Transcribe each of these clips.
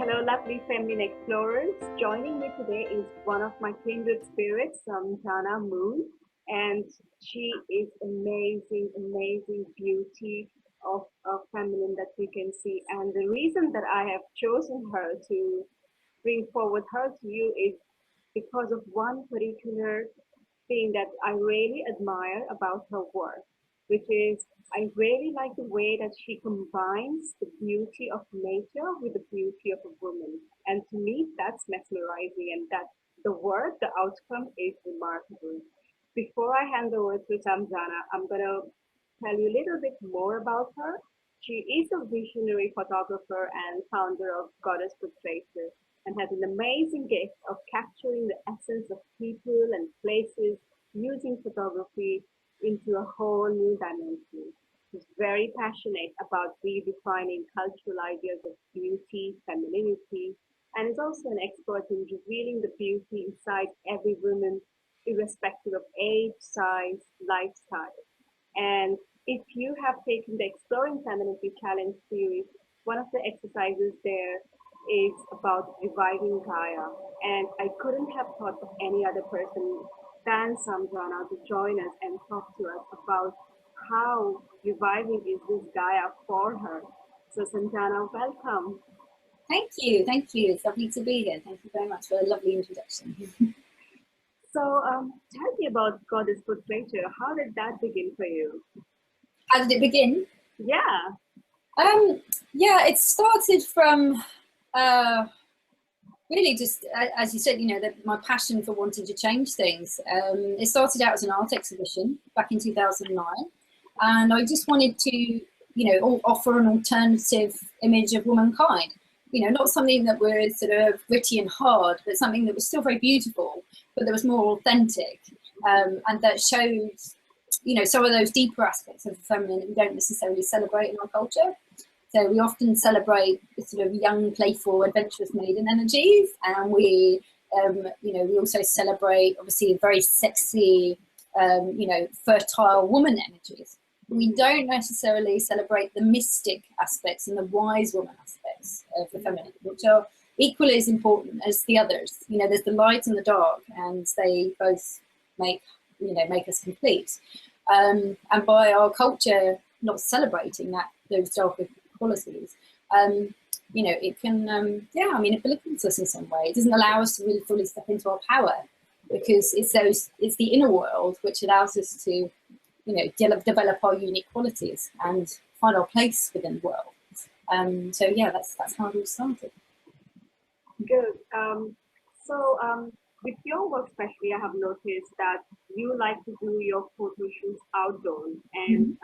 Hello, lovely feminine explorers. Joining me today is one of my kindred spirits, Samjhana Moon, and she is amazing, amazing beauty of feminine that we can see. And the reason that I have chosen her to bring forward her to you is because of one particular thing that I really admire about her work, which is I really like the way that she combines the beauty of nature with the beauty of a woman. And to me, that's mesmerizing, and that the work, the outcome is remarkable. Before I hand over to Samjana, I'm going to tell you a little bit more about her. She is a visionary photographer and founder of Goddess Portraiture and has an amazing gift of capturing the essence of people and places using photography into a whole new dimension. She's very passionate about redefining cultural ideas of beauty, femininity, and is also an expert in revealing the beauty inside every woman, irrespective of age, size, lifestyle. And if you have taken the Exploring Femininity Challenge series, one of the exercises there is about reviving Gaia. And I couldn't have thought of any other person than Samjana to join us and talk to us about how reviving is this Gaia for her. So Samjana, welcome. Thank you. It's lovely to be here. Thank you very much for a lovely introduction. So tell me about Goddess Portraiture. How did that begin for you? How did it begin? Yeah. It started from really just, as you said, my passion for wanting to change things. It started out as an art exhibition back in 2009. And I just wanted to, offer an alternative image of womankind. Not something that was sort of gritty and hard, but something that was still very beautiful, but that was more authentic, and that showed, some of those deeper aspects of the feminine that we don't necessarily celebrate in our culture. So we often celebrate the sort of young, playful, adventurous maiden energies, and we also celebrate obviously very sexy, fertile woman energies. We don't necessarily celebrate the mystic aspects and the wise woman aspects of the feminine, which are equally as important as the others. There's the light and the dark, and they both make us complete. And by our culture not celebrating those darker qualities, it can, it belittles us in some way. It doesn't allow us to really fully step into our power, because it's the inner world which allows us to develop our unique qualities and find our place within the world. That's how it all started. Good. With your work especially, I have noticed that you like to do your photo shoots outdoors, and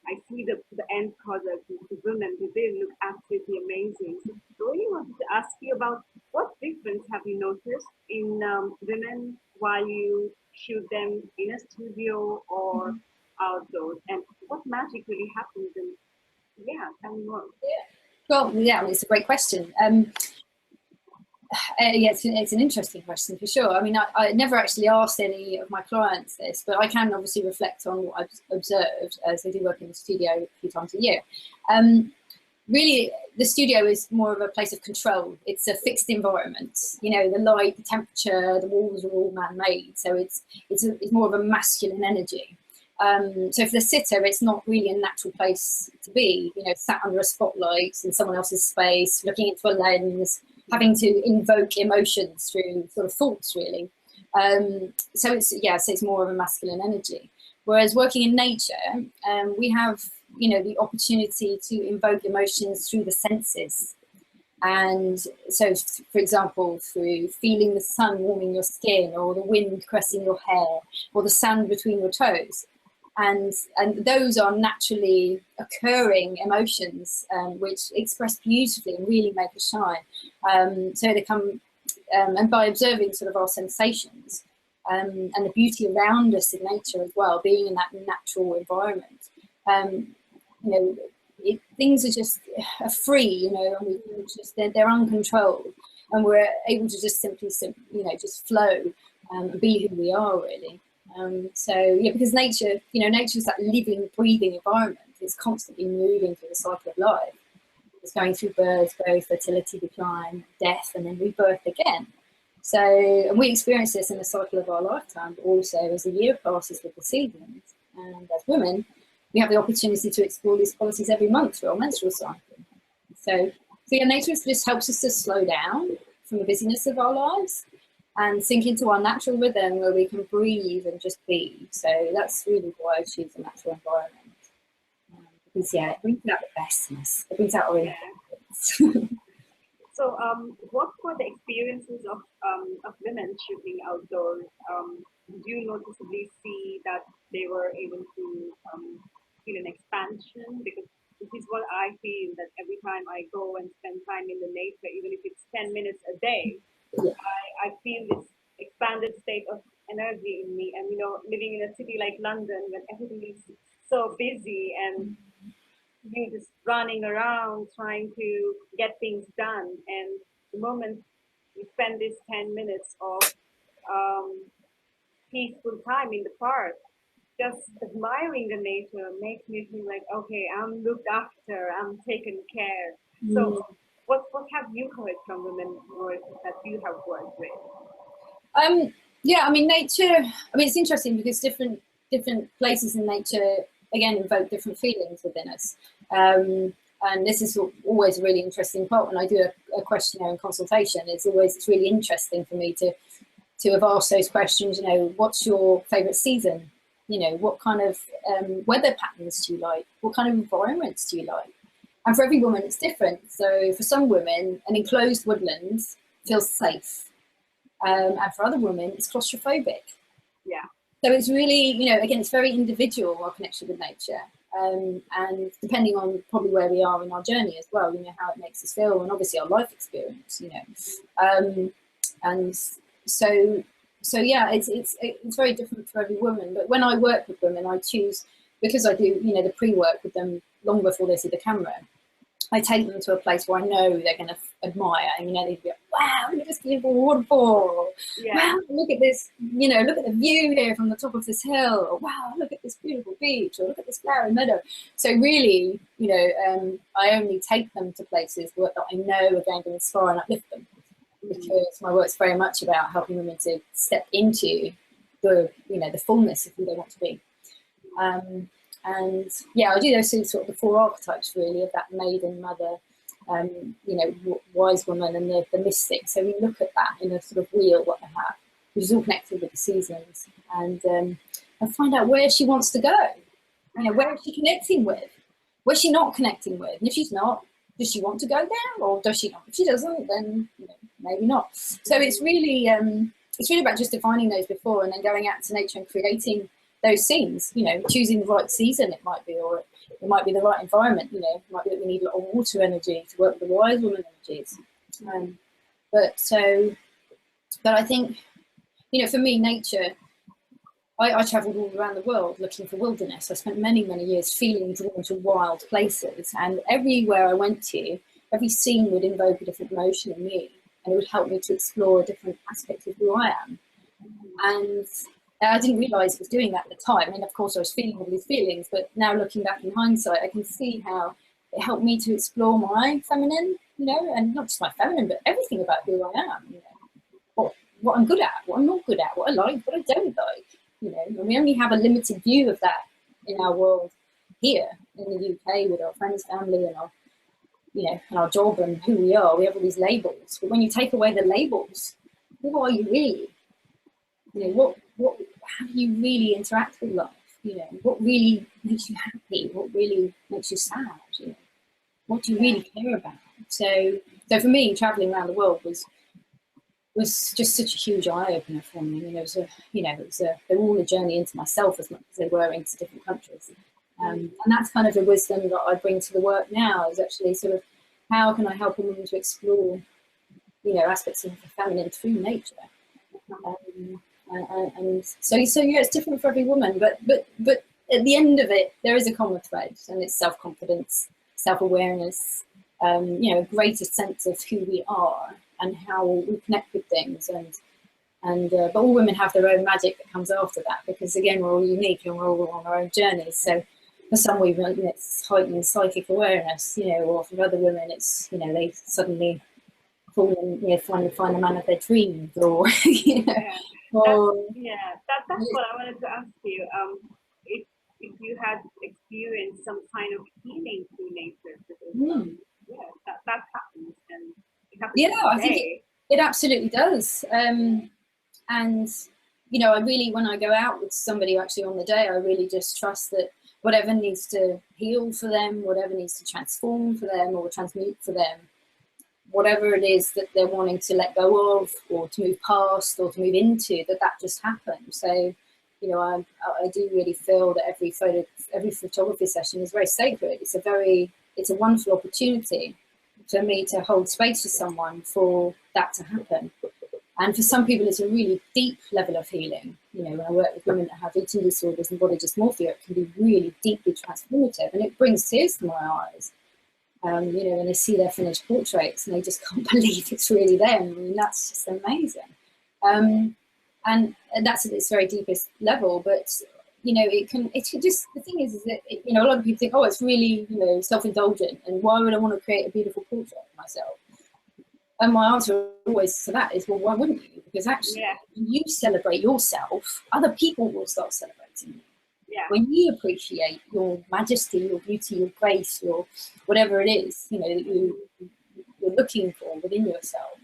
I see the end product, the women, they look absolutely amazing. So I really wanted to ask you about what difference have you noticed in women while you shoot them in a studio or outdoors, and what magic really happens? And tell me more. It's a great question. It's an interesting question for sure. I mean, I never actually asked any of my clients this, but I can obviously reflect on what I've observed, as I do work in the studio a few times a year. Really, the studio is more of a place of control. It's a fixed environment. The light, the temperature, the walls are all man-made, so it's more of a masculine energy. So for the sitter, it's not really a natural place to be, sat under a spotlight in someone else's space, looking into a lens, having to invoke emotions through sort of thoughts, really. So it's more of a masculine energy. Whereas working in nature, we have, the opportunity to invoke emotions through the senses. And so, for example, through feeling the sun warming your skin, or the wind caressing your hair, or the sand between your toes. And those are naturally occurring emotions, which express beautifully and really make us shine. So they come, and by observing sort of our sensations, and the beauty around us in nature as well, being in that natural environment, things are just free, and they're uncontrolled, and we're able to just simply, just flow and be who we are, really. Because nature, nature is that living, breathing environment. It's constantly moving through the cycle of life. It's going through birth, growth, fertility, decline, death, and then rebirth again. So, and we experience this in the cycle of our lifetime, but also as the year passes with the seasons. And as women, we have the opportunity to explore these qualities every month through our menstrual cycle. So yeah, nature just helps us to slow down from the busyness of our lives and sink into our natural rhythm where we can breathe and just be. So that's really why I choose a natural environment. Because yeah, it brings out the best in us. It brings out our inner. So, what were the experiences of women shooting outdoors? Do you noticeably see that they were able to feel an expansion? Because this is what I feel, that every time I go and spend time in the nature, even if it's 10 minutes a day, Yeah. I feel this expanded state of energy in me. And, you know, living in a city like London, when everything is so busy and you just running around trying to get things done, and the moment you spend this 10 minutes of peaceful time in the park, just admiring the nature makes me feel like, okay, I'm looked after, I'm taken care. So what have you heard from women that you have worked with? Yeah, I mean, nature, I mean, it's interesting because different places in nature, again, invoke different feelings within us. And this is always a really interesting part when I do a questionnaire and consultation. It's really interesting for me to have asked those questions. You know, what's your favourite season? You know, what kind of weather patterns do you like? What kind of environments do you like? And for every woman, it's different. So for some women, an enclosed woodland feels safe. And for other women, it's claustrophobic. Yeah. So it's really, you know, again, it's very individual, our connection with nature. And depending on probably where we are in our journey as well, you know, how it makes us feel, and obviously our life experience, you know. And so yeah, it's very different for every woman. But when I work with women, I choose, because I do, you know, the pre-work with them long before they see the camera, I take them to a place where I know they're going to admire, and you know, they'd be like, wow, look at this beautiful waterfall. Yeah. Wow, look at this, you know, look at the view here from the top of this hill. Or, wow, look at this beautiful beach, or look at this flowery meadow. So really, you know, I only take them to places that I know are going to inspire and uplift them, because my work's very much about helping women to step into the, you know, the fullness of who they want to be. And yeah, I do those sort of the four archetypes really of that maiden, mother, you know, wise woman, and the mystic. So we look at that in a sort of wheel, what they have, which is all connected with the seasons, and find out where she wants to go. You know, where is she connecting with? Where's she not connecting with? And if she's not, does she want to go there, or does she not? If she doesn't, then, you know, maybe not. So it's really about just defining those before, and then going out to nature and creating those scenes, you know, choosing the right season it might be, or it might be the right environment, you know, it might be that we need a lot of water energy to work with the wise woman energies. But I think, you know, for me, nature, I travelled all around the world looking for wilderness. I spent many, many years feeling drawn to wild places, and everywhere I went to, every scene would invoke a different emotion in me, and it would help me to explore a different aspect of who I am. And I didn't realise it was doing that at the time. I mean, of course, I was feeling all these feelings, but now looking back in hindsight, I can see how it helped me to explore my feminine, you know, and not just my feminine, but everything about who I am, you know, what I'm good at, what I'm not good at, what I like, what I don't like, you know, and we only have a limited view of that in our world here in the UK with our friends, family, and our, you know, and our job and who we are. We have all these labels, but when you take away the labels, who are you really? You know, how do you really interact with life? You know, what really makes you happy? What really makes you sad? You know, what do you really care about? So for me, traveling around the world was just such a huge eye opener for me. And they were all a journey into myself as much as they were into different countries. And that's kind of the wisdom that I bring to the work now, is actually sort of, how can I help a woman to explore, you know, aspects of the feminine through nature? And so yeah, it's different for every woman, but at the end of it, there is a common thread, and it's self-confidence, self-awareness, you know, a greater sense of who we are and how we connect with things, but all women have their own magic that comes after that, because again, we're all unique and we're all on our own journeys. So for some women it's heightened psychic awareness, or for other women it's, they suddenly fall and find the man of their dreams, or Yeah, or that's what I wanted to ask you. If you had experienced some kind of healing through nature, because yeah, that happens, and it happens yeah, I every think day. it absolutely does. And I really, when I go out with somebody actually on the day, I really just trust that whatever needs to heal for them, whatever needs to transform for them or transmute for them, whatever it is that they're wanting to let go of or to move past or to move into, that just happens. So, I do really feel that every photography session is very sacred. It's a wonderful opportunity for me to hold space for someone for that to happen. And for some people, it's a really deep level of healing. When I work with women that have eating disorders and body dysmorphia, it can be really deeply transformative, and it brings tears to my eyes. When they see their finished portraits and they just can't believe it's really them. I mean, that's just amazing. And that's at its very deepest level. But, the thing is that, a lot of people think, oh, it's really, self-indulgent, and why would I want to create a beautiful portrait of myself? And my answer always to that is, well, why wouldn't you? Because actually, when you celebrate yourself, other people will start celebrating you. Yeah. When you appreciate your majesty, your beauty, your grace, your whatever it is, that you're looking for within yourself,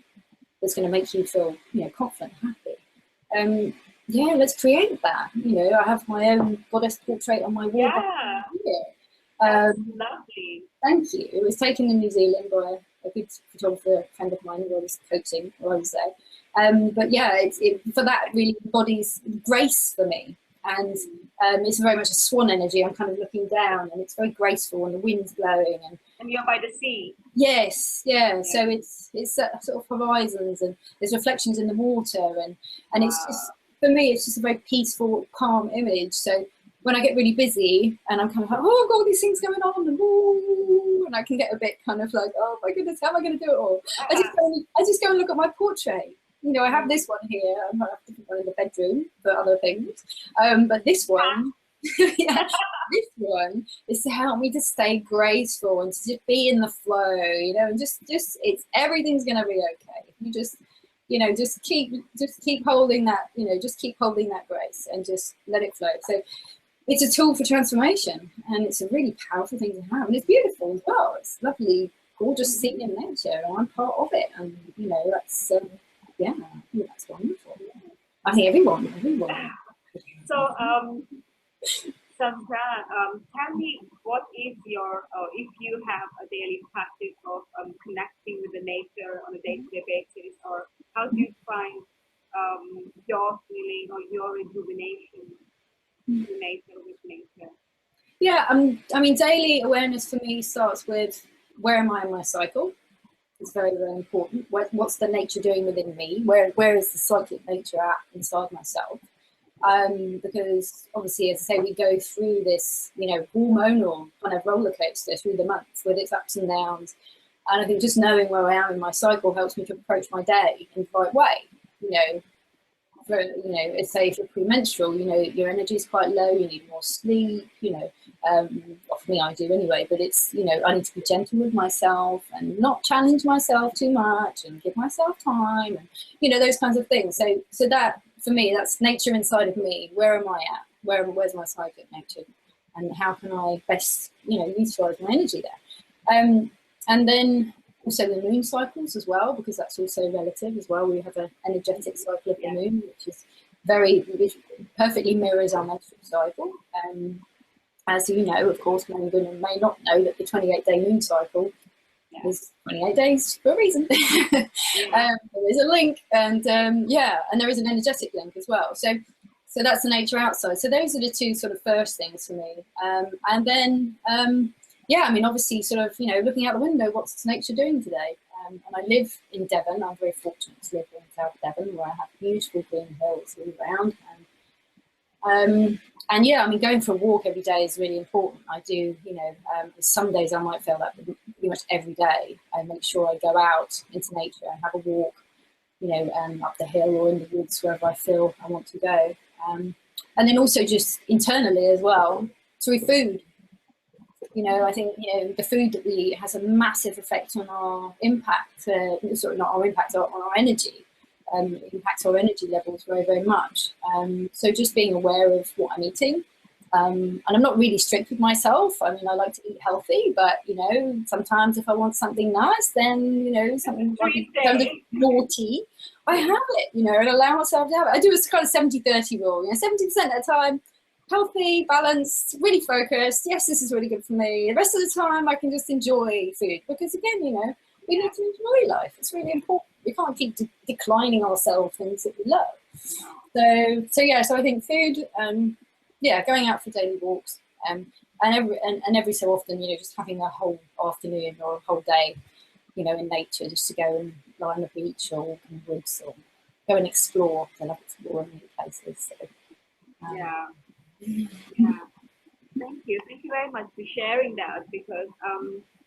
that's going to make you feel, confident, happy. Let's create that. I have my own goddess portrait on my wall. Yeah. Here. That's lovely. Thank you. It was taken in New Zealand by a good photographer friend of mine who I was coaching while I was there. But yeah, for that really embodies grace for me. And it's very much a swan energy. I'm kind of looking down, and it's very graceful, and the wind's blowing. And you're by the sea. Yes, yeah. So it's sort of horizons, and there's reflections in the water, and it's just, for me, it's just a very peaceful, calm image. So when I get really busy and I'm kind of like, oh, I've got all these things going on, and I can get a bit kind of like, oh my goodness, how am I going to do it all? I just go and look at my portrait. I have this one here. I might have to put one in the bedroom for other things. But this one, this one is to help me to stay graceful and to just be in the flow, and just it's everything's going to be okay. If you just keep holding that, just keep holding that grace and just let it flow. So it's a tool for transformation, and it's a really powerful thing to have, and it's beautiful as well. It's lovely, gorgeous scene in nature, and I'm part of it, and that's that's wonderful. I think everyone. So, Samjhana, tell me, what is your, if you have a daily practice of connecting with the nature on a day-to-day basis, or how do you find your healing or your rejuvenation through nature, with nature? Yeah, I mean, daily awareness for me starts with, where am I in my cycle? It's very, very important. What's the nature doing within me? Where is the cyclic nature at inside myself? Because obviously, as I say, we go through this, hormonal kind of roller coaster through the months with its ups and downs. And I think just knowing where I am in my cycle helps me to approach my day in the right way. Say if you're premenstrual, your energy is quite low, you need more sleep, well, for me, I do anyway, but it's, I need to be gentle with myself and not challenge myself too much and give myself time and, those kinds of things. So that, for me, that's nature inside of me. Where am I at? Where's my psychic nature? And how can I best, utilize my energy there? And then also the moon cycles as well, because that's also relative as well. We have an energetic cycle of the moon, which is which perfectly mirrors our menstrual cycle. As you know, of course, many women may not know that the 28-day moon cycle is 28 days for a reason. There is a link, and and there is an energetic link as well. So that's the nature outside. So those are the two sort of first things for me. And then, I mean, obviously, sort of, looking out the window, what's nature doing today? And I live in Devon. I'm very fortunate to live in South Devon, where I have beautiful green hills all around. And I mean, going for a walk every day is really important. I do, some days I might feel that, but pretty much every day I make sure I go out into nature and have a walk, up the hill or in the woods, wherever I feel I want to go. And then also just internally as well, through food. You know, I think, you know, the food that we eat has a massive effect on our impact, sorry, not our impact, on our energy. It impacts our energy levels very, very much. So just being aware of what I'm eating. And I'm not really strict with myself. I mean, I like to eat healthy, but, you know, sometimes if I want something nice, then, you know, something kind of naughty, I have it, you know, and allow myself to have it. I do a kind of 70-30 rule, you know, 70% of the time, healthy, balanced, really focused. Yes, this is really good for me. The rest of the time, I can just enjoy food because, again, you know, we need to enjoy life. It's really important. We can't keep declining ourselves things that we love. So yeah, so I think food, yeah, going out for daily walks, and every so often, you know, just having a whole afternoon or a whole day, you know, in nature, just to go and lie on the beach or walk in the woods or go and explore. I love exploring new places. So, yeah. Thank you very much for sharing that, because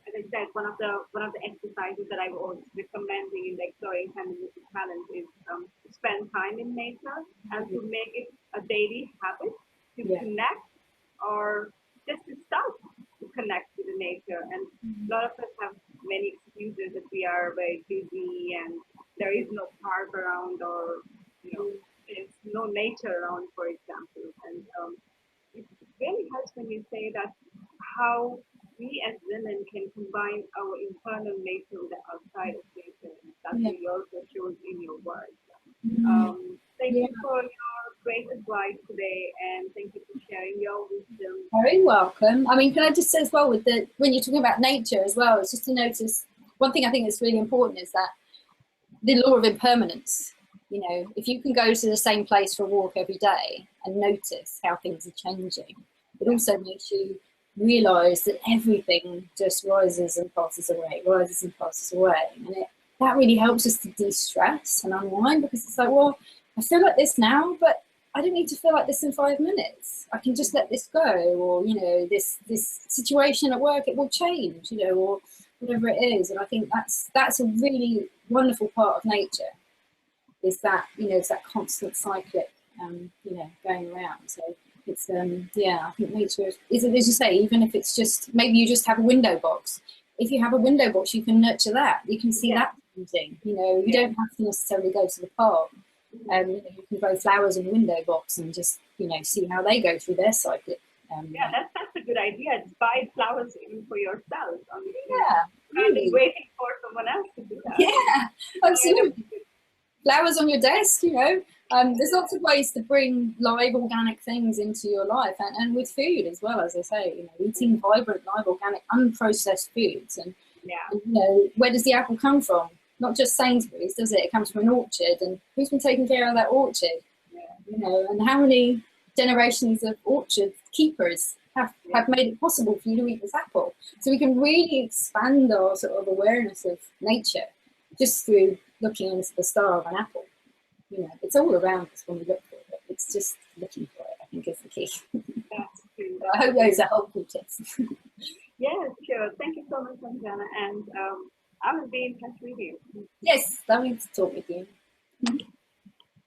as I said, one of the exercises that I was recommending in the Exploring Femininity Challenge is to spend time in nature and to make it a daily habit to connect, or just to start to connect with the nature. And a lot of us have many excuses that we are very busy and there is no park around, or you know, there's no nature around, for example. And it really helps when you say that how we as women can combine our internal nature with the outside of nature. That's what you also showed in your work. Thank you for your great advice today, and thank you for sharing your wisdom. Very welcome. I mean, can I just say as well, with the, when you're talking about nature as well, it's just to notice, one thing I think that's really important is that the law of impermanence. You know, if you can go to the same place for a walk every day and notice how things are changing, it also makes you realise that everything just rises and passes away, and that really helps us to de-stress and unwind, because it's like, well, I feel like this now, but I don't need to feel like this in 5 minutes. I can just let this go, or, you know, this situation at work, it will change, you know, or whatever it is. And I think that's a really wonderful part of nature, is that, you know, it's that constant cyclic, you know, going around. So it's, yeah, I think nature is, as you say, even if it's just, maybe you just have a window box. If you have a window box, you can nurture that. You can see that changing. You know, you don't have to necessarily go to the park. You know, you can grow flowers in a window box and just, you know, see how they go through their cyclic. Yeah, that's a good idea. Just buy flowers even for yourself. Yeah, really. And waiting for someone else to do that. Yeah, absolutely. Flowers on your desk, you know. There's lots of ways to bring live organic things into your life, and with food as well, as I say, you know, eating vibrant, live, organic, unprocessed foods. And, you know, where does the apple come from? Not just Sainsbury's, does it? It comes from an orchard, and who's been taking care of that orchard? You know, and how many generations of orchard keepers have made it possible for you to eat this apple? So we can really expand our sort of awareness of nature just through looking into the star of an apple. You know, it's all around us when we look for it. It's just looking for it, I think, is the key. That's true. I hope those are helpful tips. Yes, sure. Thank you so much, Samjhana, and I will be in touch with you. Yes, lovely to talk with you.